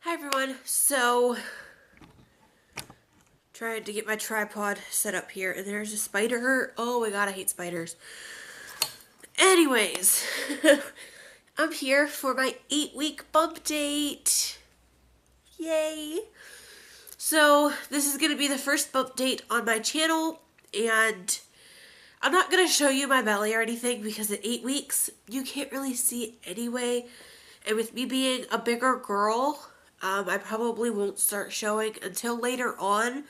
Hi everyone. So, trying to get my tripod set up here, and there's a spider. Oh my god, I hate spiders. Anyways, I'm here for my 8-week bump date. Yay! So, this is going to be the first bump date on my channel, and I'm not going to show you my belly or anything because at 8 weeks, you can't really see it anyway. And with me being a bigger girl, I probably won't start showing until later on.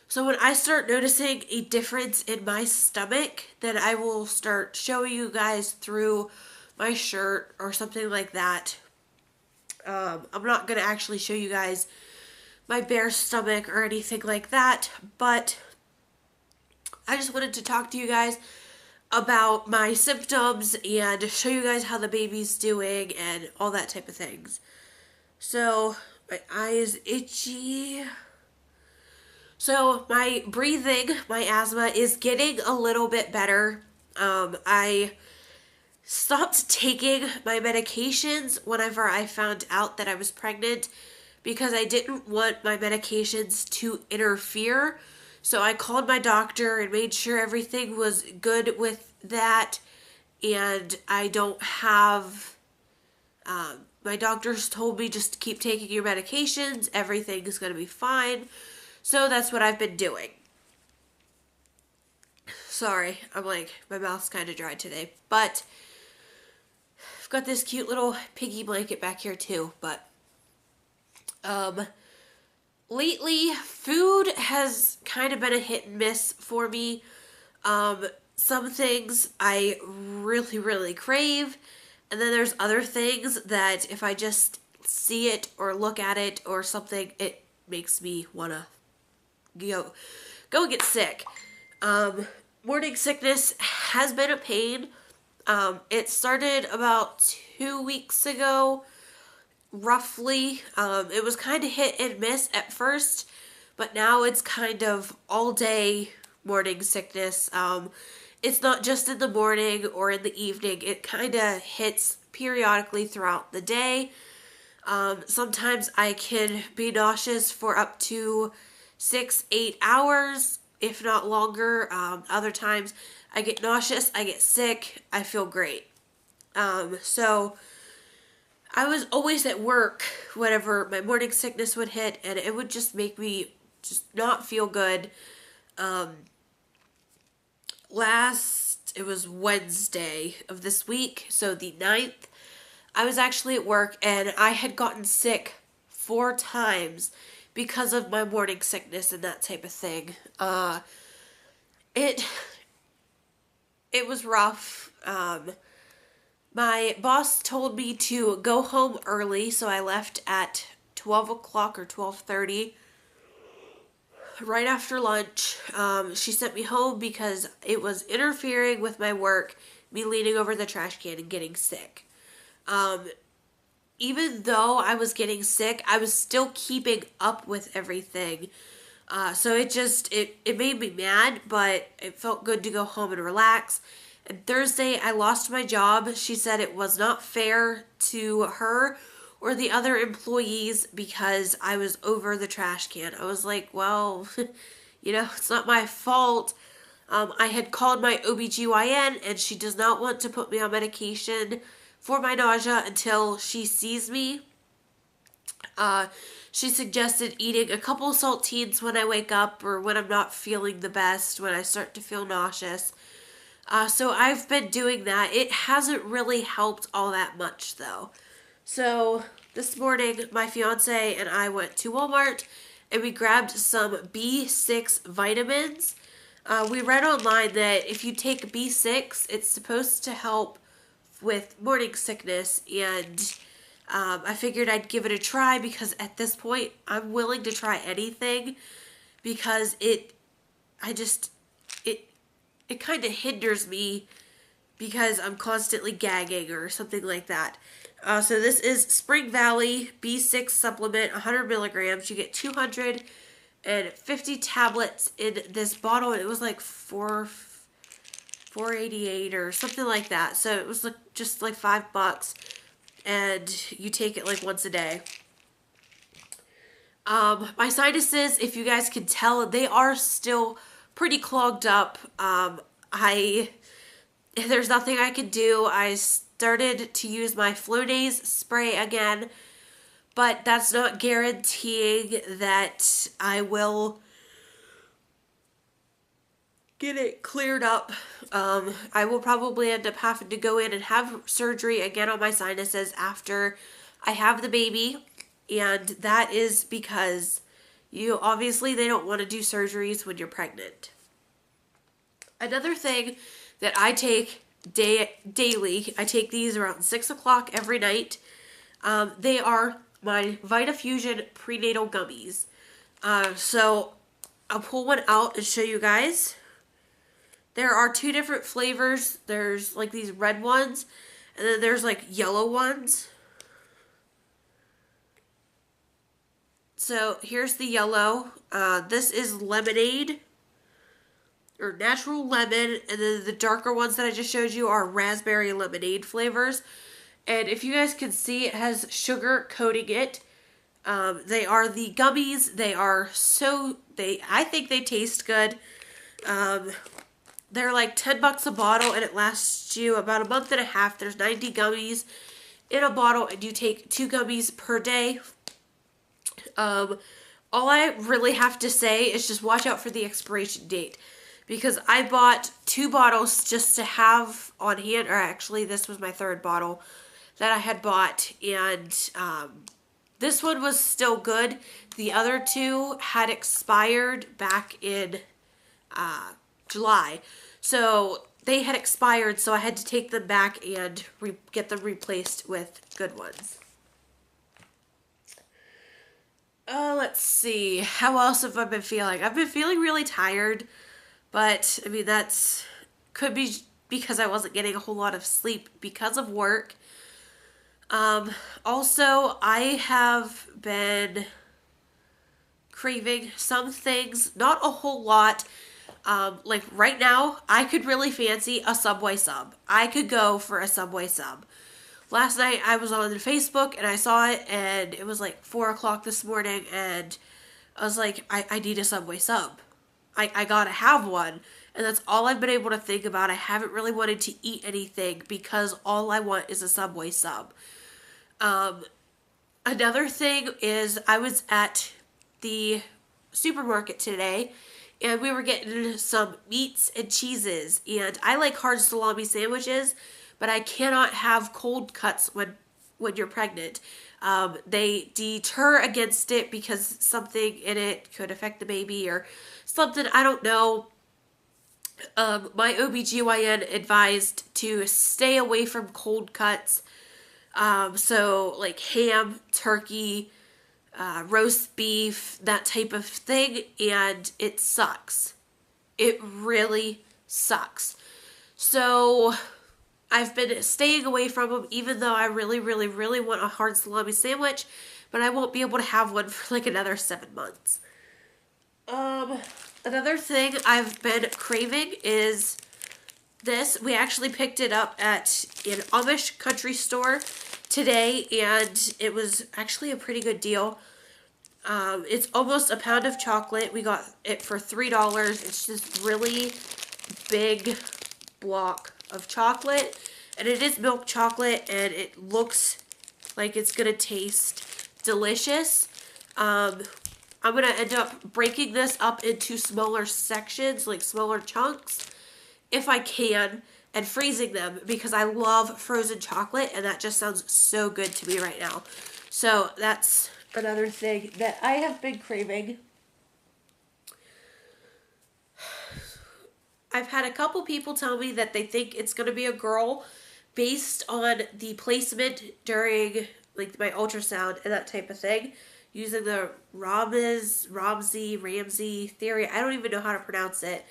So when I start noticing a difference in my stomach, then I will start showing you guys through my shirt or something like that. I'm not going to actually show you guys my bare stomach or anything like that, but I just wanted to talk to you guys about my symptoms and show you guys how the baby's doing and all that type of things. So, my eye is itchy. So, my breathing, my asthma is getting a little bit better. I stopped taking my medications whenever I found out that I was pregnant because I didn't want my medications to interfere. So I called my doctor and made sure everything was good with that, and I don't have, my doctors told me just to keep taking your medications, everything is going to be fine. So that's what I've been doing. Sorry, my mouth's kind of dry today, but I've got this cute little piggy blanket back here too, but, lately, food has kind of been a hit and miss for me. Some things I really, really crave, and then there's other things that if I just see it or look at it or something, it makes me want to go get sick. Morning sickness has been a pain. It started about 2 weeks ago. Roughly. It was kind of hit and miss at first, but now it's kind of all day morning sickness. It's not just in the morning or in the evening. It kind of hits periodically throughout the day. Sometimes I can be nauseous for up to 6-8 hours, if not longer. Other times I get nauseous, I get sick, I feel great. So I was always at work whenever my morning sickness would hit, and it would just make me just not feel good. It was Wednesday of this week, so the 9th, I was actually at work, and I had gotten sick 4 times because of my morning sickness and that type of thing. It was rough. My boss told me to go home early, so I left at 12 o'clock or 12:30, right after lunch. She sent me home because it was interfering with my work, me leaning over the trash can and getting sick. Even though I was getting sick, I was still keeping up with everything. So it made me mad, but it felt good to go home and relax. And Thursday, I lost my job. She said it was not fair to her or the other employees because I was over the trash can. I was like, well, it's not my fault. I had called my OBGYN, and she does not want to put me on medication for my nausea until she sees me. She suggested eating a couple saltines when I wake up or when I'm not feeling the best, when I start to feel nauseous. So I've been doing that. It hasn't really helped all that much though. So this morning, my fiance and I went to Walmart and we grabbed some B6 vitamins. We read online that if you take B6, it's supposed to help with morning sickness, and I figured I'd give it a try because at this point, I'm willing to try anything because it kind of hinders me because I'm constantly gagging or something like that. So this is Spring Valley B6 supplement, 100 milligrams. You get 250 tablets in this bottle. It was like $4.88 or something like that. So it was just like $5, and you take it like once a day. My sinuses, if you guys can tell, they are still pretty clogged up. There's nothing I can do. I started to use my Flonase spray again, but that's not guaranteeing that I will get it cleared up. I will probably end up having to go in and have surgery again on my sinuses after I have the baby, and that is because they don't want to do surgeries when you're pregnant. Another thing that I take daily, I take these around 6 o'clock every night. They are my VitaFusion prenatal gummies. So I'll pull one out and show you guys. There are 2 different flavors. There's like these red ones, and then there's like yellow ones. So here's the yellow. This is lemonade or natural lemon, and then the darker ones that I just showed you are raspberry lemonade flavors. And if you guys can see, it has sugar coating it. They are the gummies. I think they taste good. They're like $10 a bottle, and it lasts you about a month and a half. There's 90 gummies in a bottle, and you take 2 gummies per day. All I really have to say is just watch out for the expiration date, because I bought 2 bottles just to have on hand, or actually this was my 3rd bottle that I had bought, and this one was still good. The other 2 had expired back in July, so they had expired, so I had to take them back and get them replaced with good ones. Let's see. How else have I been feeling? I've been feeling really tired, but I mean, could be because I wasn't getting a whole lot of sleep because of work. Also, I have been craving some things, not a whole lot. Like right now, I could really fancy a Subway sub. I could go for a Subway sub. Last night I was on Facebook and I saw it, and it was like 4 o'clock this morning, and I was like, I need a Subway sub. I gotta have one. And that's all I've been able to think about. I haven't really wanted to eat anything because all I want is a Subway sub. Another thing is I was at the supermarket today, and we were getting some meats and cheeses, and I like hard salami sandwiches, but I cannot have cold cuts when you're pregnant. They deter against it because something in it could affect the baby or something, I don't know. My OBGYN advised to stay away from cold cuts. So like ham, turkey, roast beef, that type of thing, and it sucks. It really sucks. So I've been staying away from them, even though I really, really, really want a hard salami sandwich, but I won't be able to have one for like another 7 months. Another thing I've been craving is this. We actually picked it up at an Amish country store today, and it was actually a pretty good deal. It's almost a pound of chocolate. We got it for $3. It's this really big block of chocolate, and it is milk chocolate, and it looks like it's gonna taste delicious. I'm gonna end up breaking this up into smaller sections, like smaller chunks, if I can, and freezing them, because I love frozen chocolate, and that just sounds so good to me right now. So that's another thing that I have been craving. I've had a couple people tell me that they think it's going to be a girl based on the placement during like my ultrasound and that type of thing, using the Ramsey theory. I don't even know how to pronounce it,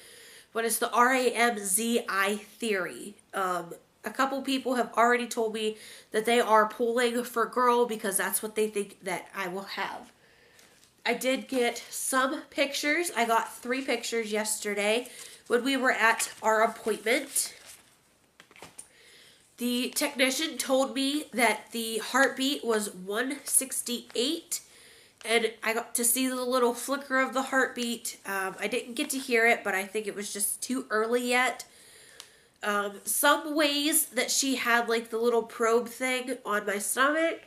but it's the RAMZI theory. A couple people have already told me that they are pulling for girl because that's what they think that I will have. I did get some pictures. I got 3 pictures yesterday when we were at our appointment. The technician told me that the heartbeat was 168 and I got to see the little flicker of the heartbeat. I didn't get to hear it, but I think it was just too early yet. Some ways that she had like the little probe thing on my stomach.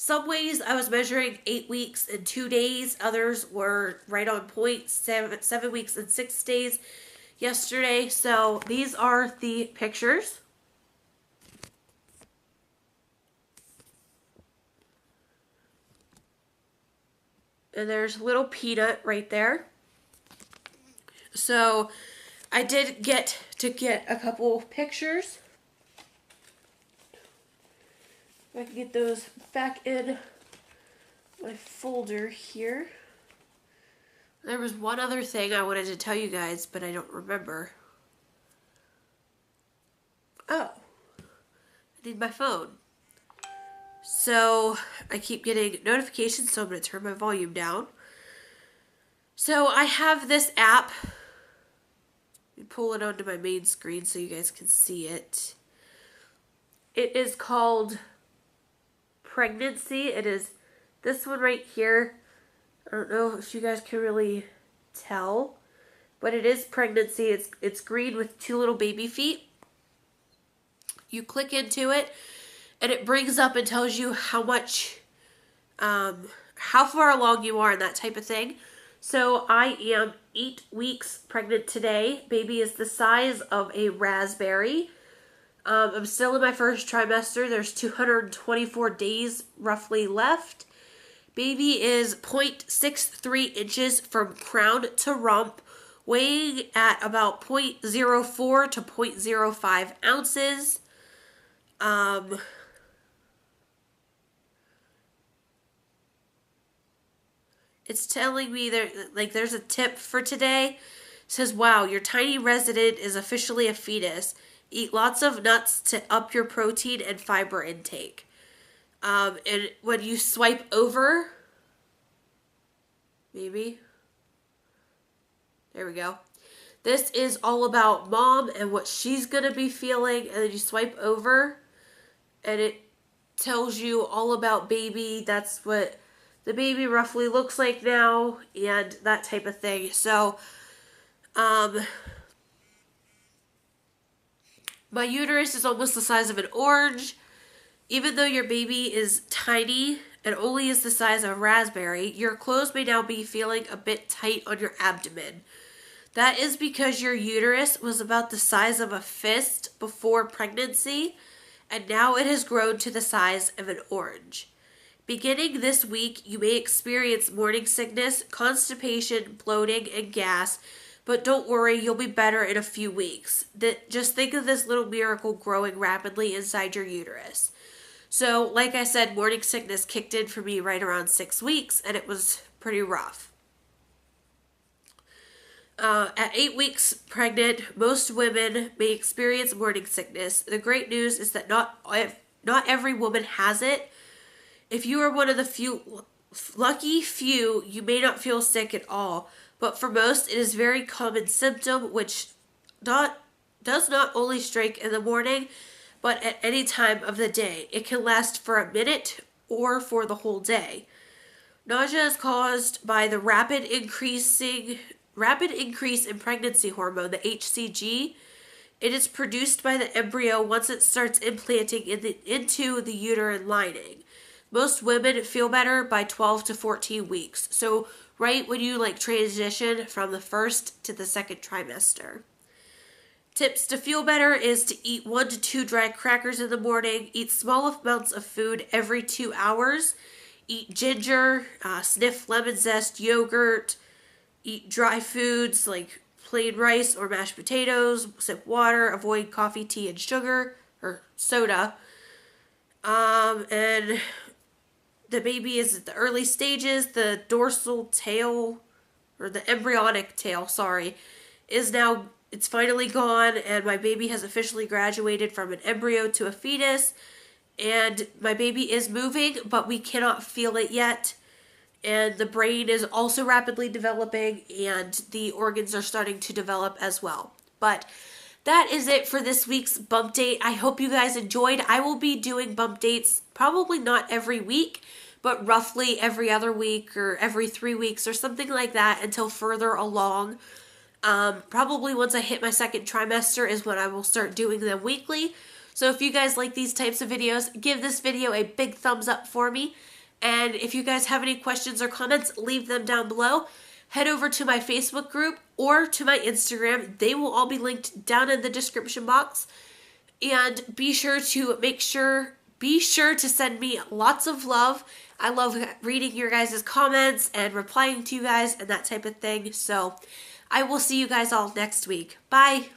Some ways I was measuring 8 weeks and 2 days. Others were right on point, 7 weeks and 6 days yesterday. So these are the pictures. And there's little Peanut right there. So I did get a couple pictures. If I can get those back in my folder here. There was one other thing I wanted to tell you guys, but I don't remember. Oh, I need my phone. So I keep getting notifications, so I'm going to turn my volume down. So I have this app. Let me pull it onto my main screen so you guys can see it. It is called Pregnancy. It is this one right here. I don't know if you guys can really tell, but it is Pregnancy. It's green with 2 little baby feet. You click into it, and it brings up and tells you how much, how far along you are and that type of thing. So I am 8 weeks pregnant today. Baby is the size of a raspberry. I'm still in my first trimester. There's 224 days roughly left. Baby is 0.63 inches from crown to rump, weighing at about 0.04 to 0.05 ounces. It's telling me there's a tip for today. It says, wow, your tiny resident is officially a fetus. Eat lots of nuts to up your protein and fiber intake. And when you swipe over, maybe, there we go. This is all about mom and what she's going to be feeling. And then you swipe over and it tells you all about baby. That's what the baby roughly looks like now and that type of thing. So, my uterus is almost the size of an orange. Even though your baby is tiny and only is the size of a raspberry, your clothes may now be feeling a bit tight on your abdomen. That is because your uterus was about the size of a fist before pregnancy, and now it has grown to the size of an orange. Beginning this week, you may experience morning sickness, constipation, bloating, and gas, but don't worry, you'll be better in a few weeks. Just think of this little miracle growing rapidly inside your uterus. So, like I said, morning sickness kicked in for me right around 6 weeks, and it was pretty rough. At 8 weeks pregnant, most women may experience morning sickness. The great news is that not every woman has it. If you are one of the lucky few, you may not feel sick at all. But for most, it is a very common symptom which does not only strike in the morning, but at any time of the day. It can last for a minute or for the whole day. Nausea is caused by the rapid increase in pregnancy hormone, the HCG. It is produced by the embryo once it starts implanting into the uterine lining. Most women feel better by 12 to 14 weeks. So right when you transition from the first to the second trimester. Tips to feel better is to eat 1 to 2 dry crackers in the morning, eat small amounts of food every 2 hours, eat ginger, sniff lemon zest, yogurt, eat dry foods like plain rice or mashed potatoes, sip water, avoid coffee, tea, and sugar, or soda. And the baby is at the early stages. The dorsal tail, or the embryonic tail, is now, it's finally gone, and my baby has officially graduated from an embryo to a fetus, and my baby is moving, but we cannot feel it yet, and the brain is also rapidly developing, and the organs are starting to develop as well. But that is it for this week's bump date. I hope you guys enjoyed. I will be doing bump dates probably not every week, but but roughly every other week or every 3 weeks or something like that until further along. Probably once I hit my second trimester is when I will start doing them weekly. So if you guys like these types of videos, give this video a big thumbs up for me. And if you guys have any questions or comments, leave them down below. Head over to my Facebook group or to my Instagram. They will all be linked down in the description box. And be sure to send me lots of love. I love reading your guys' comments and replying to you guys and that type of thing. So I will see you guys all next week. Bye.